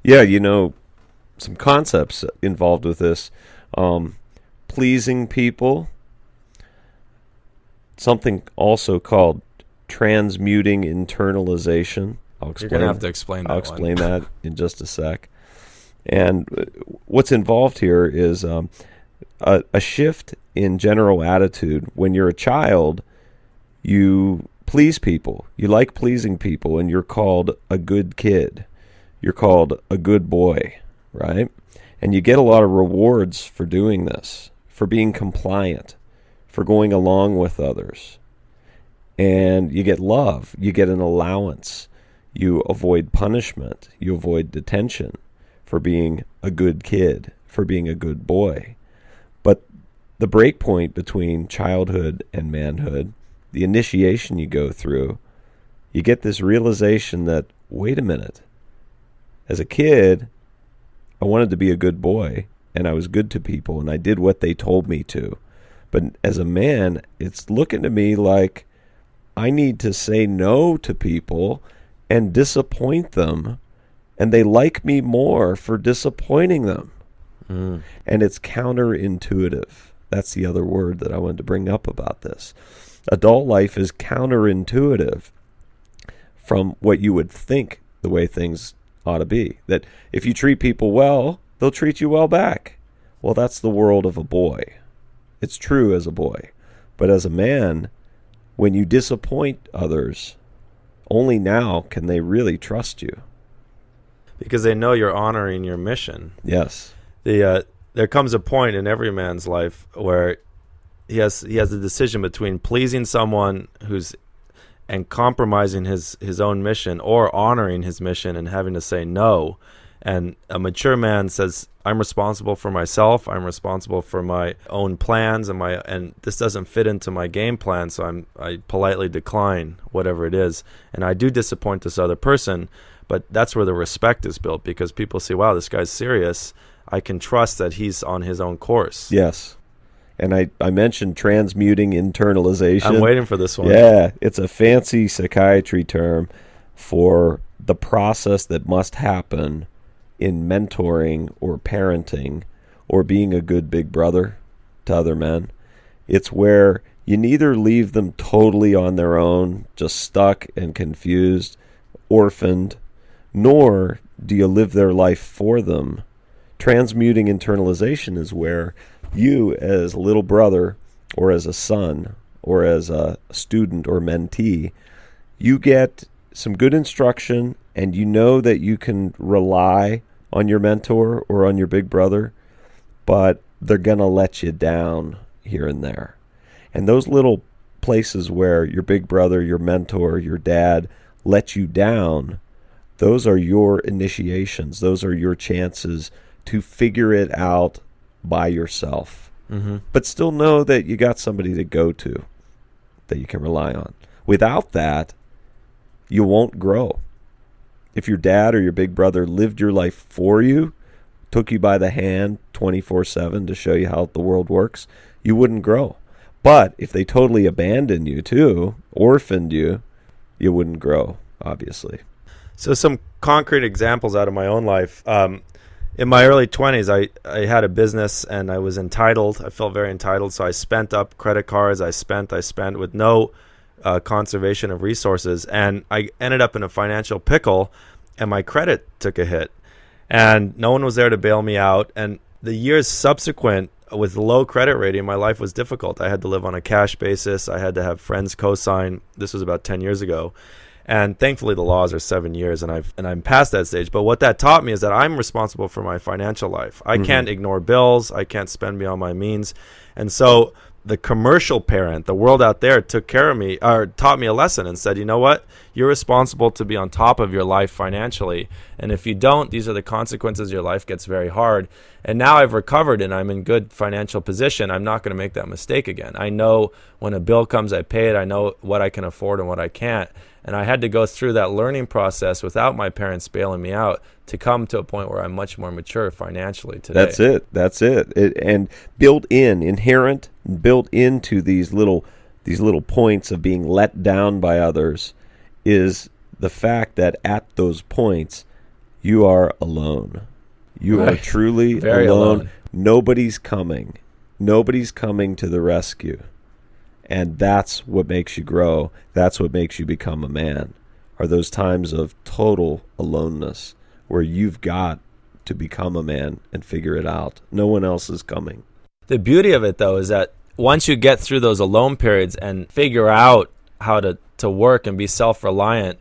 Yeah, some concepts involved with this. Pleasing people, something also called transmuting internalization. You're going to have to explain that I'll explain that in just a sec. And what's involved here is a shift in general attitude. When you're a child, you please people. You like pleasing people, and you're called a good kid. You're called a good boy, right? And you get a lot of rewards for doing this, for being compliant, for going along with others. And you get love. You get an allowance. You avoid punishment. You avoid detention for being a good kid, for being a good boy. But the break point between childhood and manhood, the initiation you go through, you get this realization that, wait a minute, as a kid, I wanted to be a good boy, and I was good to people, and I did what they told me to. But as a man, it's looking to me like I need to say no to people and disappoint them, and they like me more for disappointing them. And it's counterintuitive. That's the other word that I wanted to bring up about this. Adult life is counterintuitive from what you would think the way things ought to be. That if you treat people well, they'll treat you well back. Well, that's the world of a boy. It's true as a boy. But as a man, when you disappoint others, only now can they really trust you. Because they know you're honoring your mission. Yes. There comes a point in every man's life where he has a decision between pleasing someone and compromising his own mission, or honoring his mission and having to say no. And a mature man says, I'm responsible for myself. I'm responsible for my own plans, and this doesn't fit into my game plan, so I politely decline whatever it is. And I do disappoint this other person, but that's where the respect is built, because people see, wow, this guy's serious. I can trust that he's on his own course. Yes. And I mentioned transmuting internalization. I'm waiting for this one. Yeah, it's a fancy psychiatry term for the process that must happen in mentoring or parenting or being a good big brother to other men. It's where you neither leave them totally on their own, just stuck and confused, orphaned, nor do you live their life for them. Transmuting internalization is where you, as a little brother or as a son or as a student or mentee, you get some good instruction, and you know that you can rely on your mentor or on your big brother, but they're going to let you down here and there. And those little places where your big brother, your mentor, your dad let you down, those are your initiations. Those are your chances to figure it out by yourself. Mm-hmm. But still know that you got somebody to go to that you can rely on. Without that, you won't grow. If your dad or your big brother lived your life for you, took you by the hand 24/7 to show you how the world works, you wouldn't grow. But if they totally abandoned you too, orphaned you, you wouldn't grow, obviously. So some concrete examples out of my own life. In my early 20s, I had a business, and I was entitled. I felt very entitled, so I spent up credit cards. I spent with no conservation of resources, and I ended up in a financial pickle, and my credit took a hit, and no one was there to bail me out. And the years subsequent, with low credit rating, my life was difficult. I had to live on a cash basis. I had to have friends co-sign. This was about 10 years ago. And thankfully, the laws are 7 years, and I'm past that stage. But what that taught me is that I'm responsible for my financial life. I can't ignore bills. I can't spend beyond my means. And so the commercial parent, the world out there, took care of me, or taught me a lesson and said, you know what? You're responsible to be on top of your life financially. And if you don't, these are the consequences. Your life gets very hard. And now I've recovered and I'm in good financial position. I'm not going to make that mistake again. I know when a bill comes, I pay it. I know what I can afford and what I can't. And I had to go through that learning process without my parents bailing me out to come to a point where I'm much more mature financially today. That's it. And built into these little points of being let down by others is the fact that at those points you are alone. You are Right. truly Very alone. Nobody's coming. Nobody's coming to the rescue. And that's what makes you grow. That's what makes you become a man, are those times of total aloneness where you've got to become a man and figure it out. No one else is coming. The beauty of it, though, is that once you get through those alone periods and figure out how to work and be self-reliant,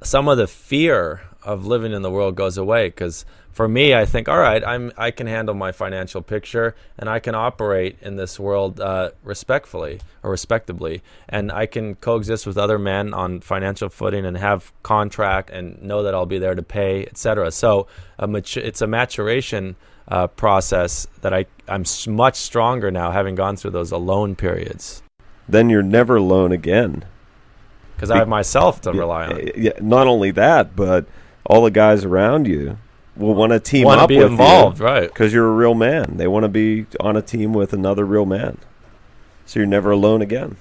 some of the fear of living in the world goes away. Because for me, I think, all right, I can handle my financial picture and I can operate in this world respectfully or respectably, and I can coexist with other men on financial footing and have contract and know that I'll be there to pay, etc. So it's a maturation process that I'm much stronger now, having gone through those alone periods. Then you're never alone again. Because I have myself to rely on. Yeah, not only that, but all the guys around you will want to team Want to up be with involved, you, right? because you're a real man. They want to be on a team with another real man. So you're never alone again.